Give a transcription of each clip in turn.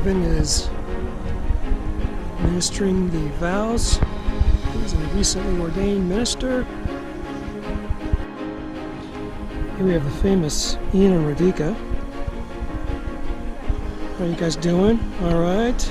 Ivan is ministering the vows. He's a recently ordained minister. Here we have the famous Ian and Radhika. How are you guys doing? All right.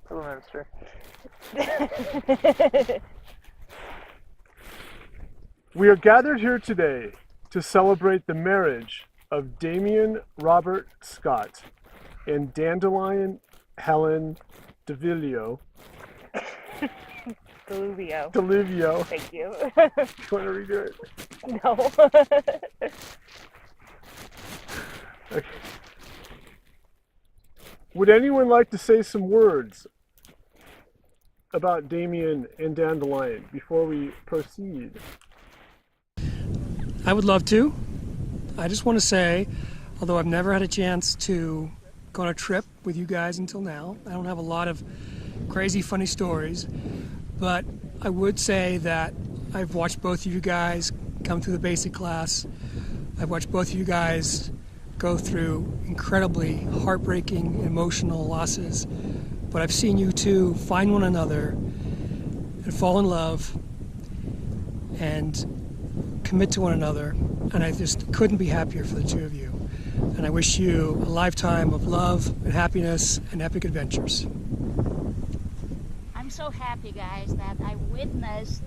Hello, Minister. We are gathered here today to celebrate the marriage of Damien Robert Scott and Dandelion Helen DeVilio. Deluvio. Thank you. You want to redo it? No. Okay. Would anyone like to say some words about Damien and Dandelion before we proceed? I would love to. I just want to say, although I've never had a chance to go on a trip with you guys until now, I don't have a lot of crazy funny stories, but I would say that I've watched both of you guys come through the basic class. I've watched both of you guys go through incredibly heartbreaking emotional losses, but I've seen you two find one another and fall in love and commit to one another, and I just couldn't be happier for the two of you. And I wish you a lifetime of love and happiness and epic adventures. I'm so happy, guys, that I witnessed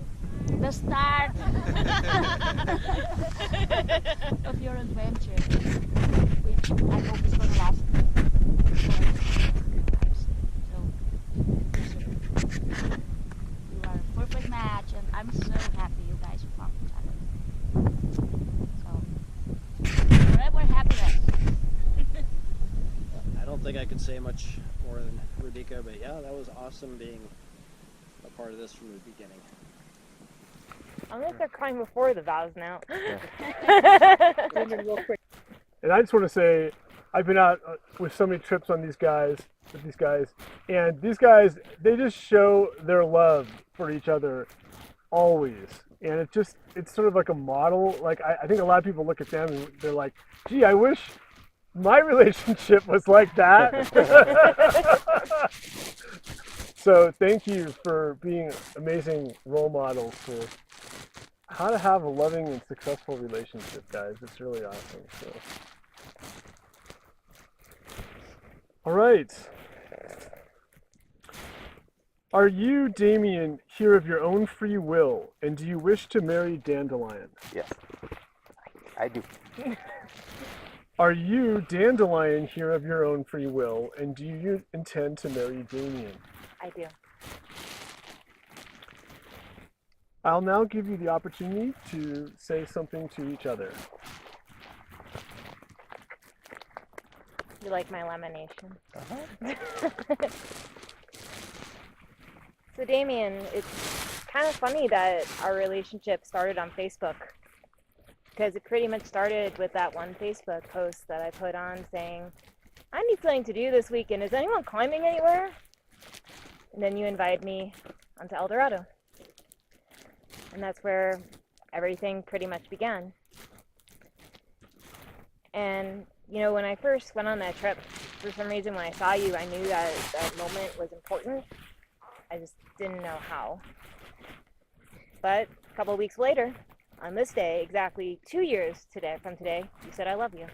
the start of your adventure, which I hope is going to last for your lives. So, you are a perfect match, and I'm so happy you guys found each other. So, forever happiness. I don't think I could say much more than Radhika, but yeah, that was awesome being a part of this from the beginning. I'm gonna start crying before the vows now. And I just want to say, I've been out with so many trips on with these guys, and these guys, they just show their love for each other always. And it's sort of like a model. Like, I think a lot of people look at them and they're like, gee, I wish my relationship was like that. So thank you for being amazing role models for how to have a loving and successful relationship, guys. It's really awesome. So, all right. Are you, Damien, here of your own free will, and do you wish to marry Dandelion? Yes, I do. Are you, Dandelion, here of your own free will, and do you intend to marry Damien? I do. I'll now give you the opportunity to say something to each other. You like my lamination? So Damien, it's kind of funny that our relationship started on Facebook, because it pretty much started with that one Facebook post that I put on saying, I need something to do this weekend. Is anyone climbing anywhere? And then you invited me onto El Dorado. And that's where everything pretty much began. And, you know, when I first went on that trip, for some reason when I saw you, I knew that that moment was important. I just didn't know how. But a couple of weeks later, on this day, exactly 2 years from today, you said I love you.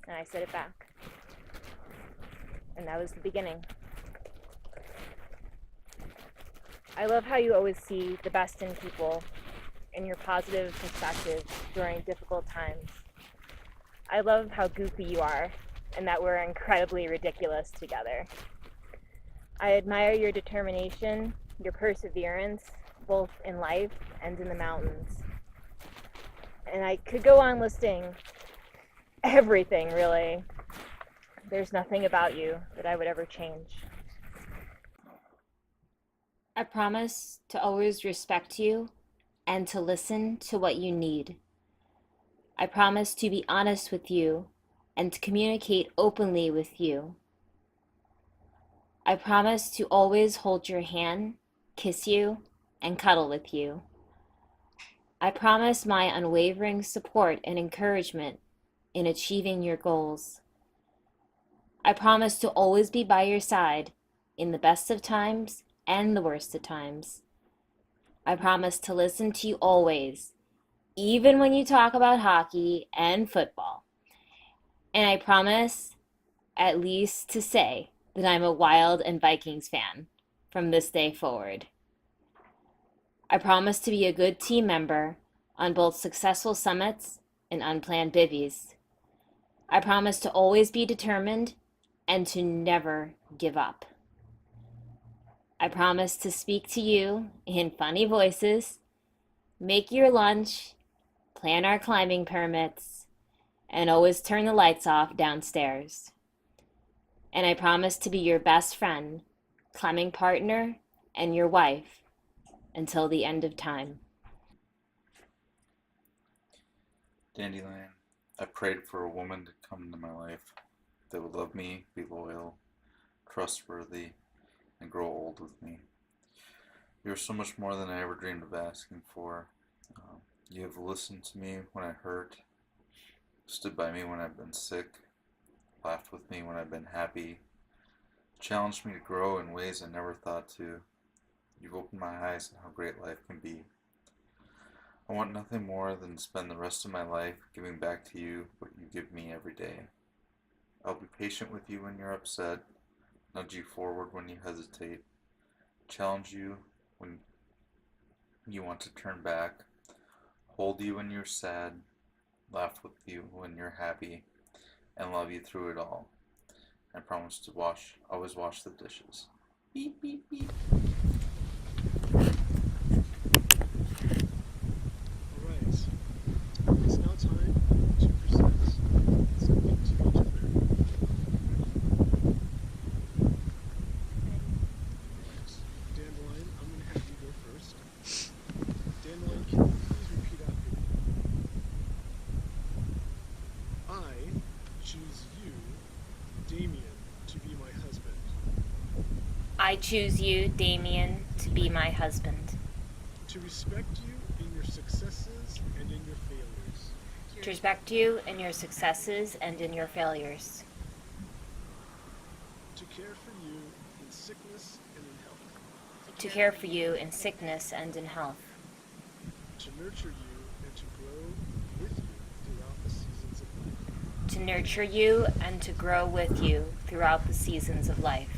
And I said it back. And that was the beginning. I love how you always see the best in people and your positive perspective during difficult times. I love how goofy you are and that we're incredibly ridiculous together. I admire your determination, your perseverance, both in life and in the mountains. And I could go on listing everything, really. There's nothing about you that I would ever change. I promise to always respect you and to listen to what you need. I promise to be honest with you and to communicate openly with you. I promise to always hold your hand, kiss you, and cuddle with you. I promise my unwavering support and encouragement in achieving your goals. I promise to always be by your side in the best of times and the worst of times. I promise to listen to you always, even when you talk about hockey and football. And I promise at least to say that I'm a Wild and Vikings fan from this day forward. I promise to be a good team member on both successful summits and unplanned bivvies. I promise to always be determined and to never give up. I promise to speak to you in funny voices, make your lunch, plan our climbing permits, and always turn the lights off downstairs. And I promise to be your best friend, climbing partner, and your wife until the end of time. Dandelion, I prayed for a woman to come into my life that would love me, be loyal, trustworthy, and grow old with me. You're so much more than I ever dreamed of asking for. You have listened to me when I hurt, stood by me when I've been sick, laughed with me when I've been happy, challenged me to grow in ways I never thought to. You've opened my eyes on how great life can be. I want nothing more than to spend the rest of my life giving back to you what you give me every day. I'll be patient with you when you're upset, nudge you forward when you hesitate, challenge you when you want to turn back, hold you when you're sad, laugh with you when you're happy, and love you through it all. I promise to always wash the dishes. Beep, beep, beep. Alright, it's now time to present something to each other. Alright, Dandelion, I'm going to have you go first. Dandelion, can you please repeat after me? I choose you, Damien, to be my husband. I choose you, Damien, to be my husband. To respect you in your successes and in your failures. To respect you in your successes and in your failures. To care for you in sickness and in health. To care for you in sickness and in health. To nurture you and to grow with you throughout the seasons of life. To nurture you and to grow with you throughout the seasons of life.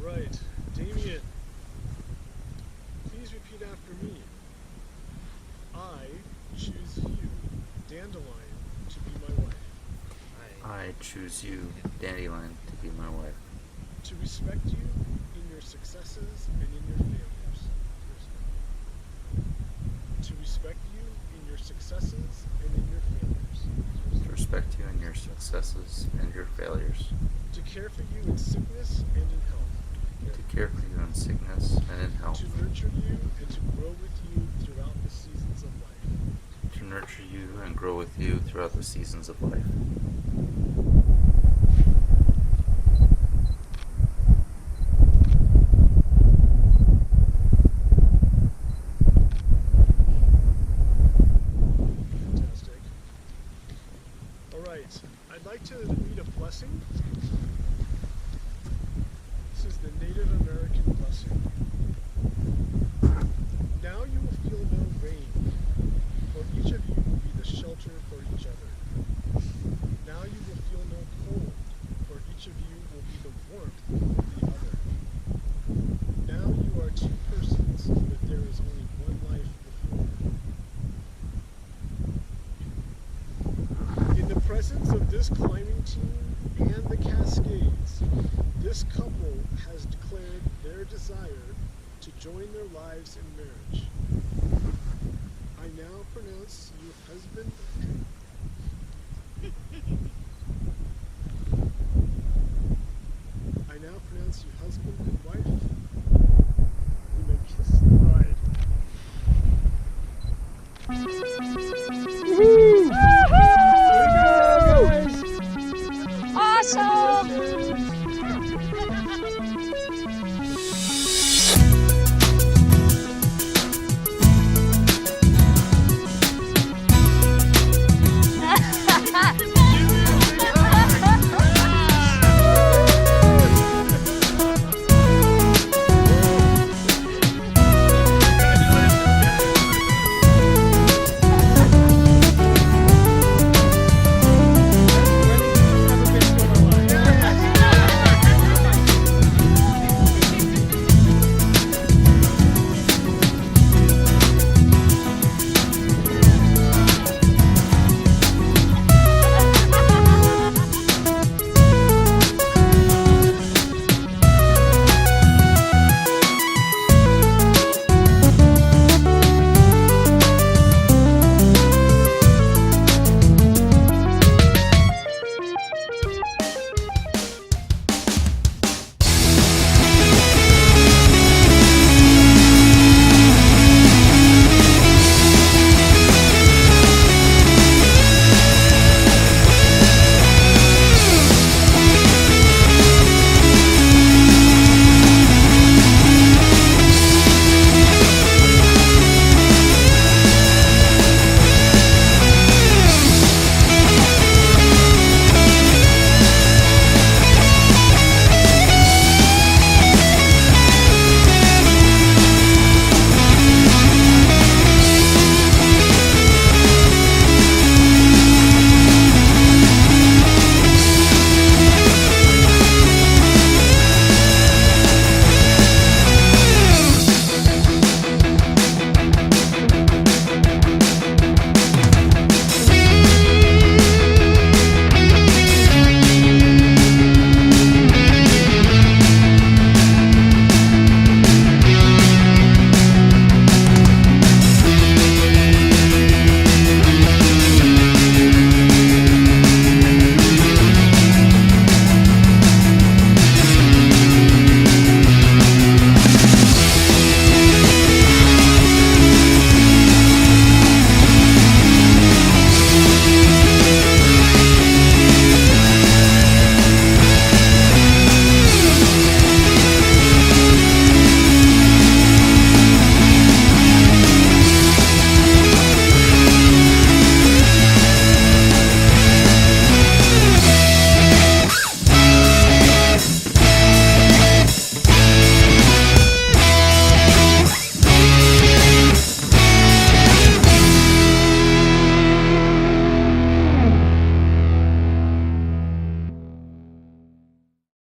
Alright, Damien, please repeat after me. I choose you, Dandelion, to be my wife. I choose you, Dandelion, to be my wife. To respect you in your successes and in your failures. To respect you in your successes and in your failures. To respect you in your successes and your failures. To care for you in sickness and in health. To care for you in sickness and in health. To nurture you and to grow with you throughout the seasons of life. To nurture you and grow with you throughout the seasons of life. Fantastic. All right, I'd like to read a blessing. This is the Native American blessing. Now you will feel no rain, for each of you will be the shelter for each other. Now you will feel no cold, for each of you will be the warmth of the other. Now you are two persons, but there is only one life before. In the presence of this climbing team and the Cascades, this couple has declared their desire to join their lives in marriage. I now pronounce you husband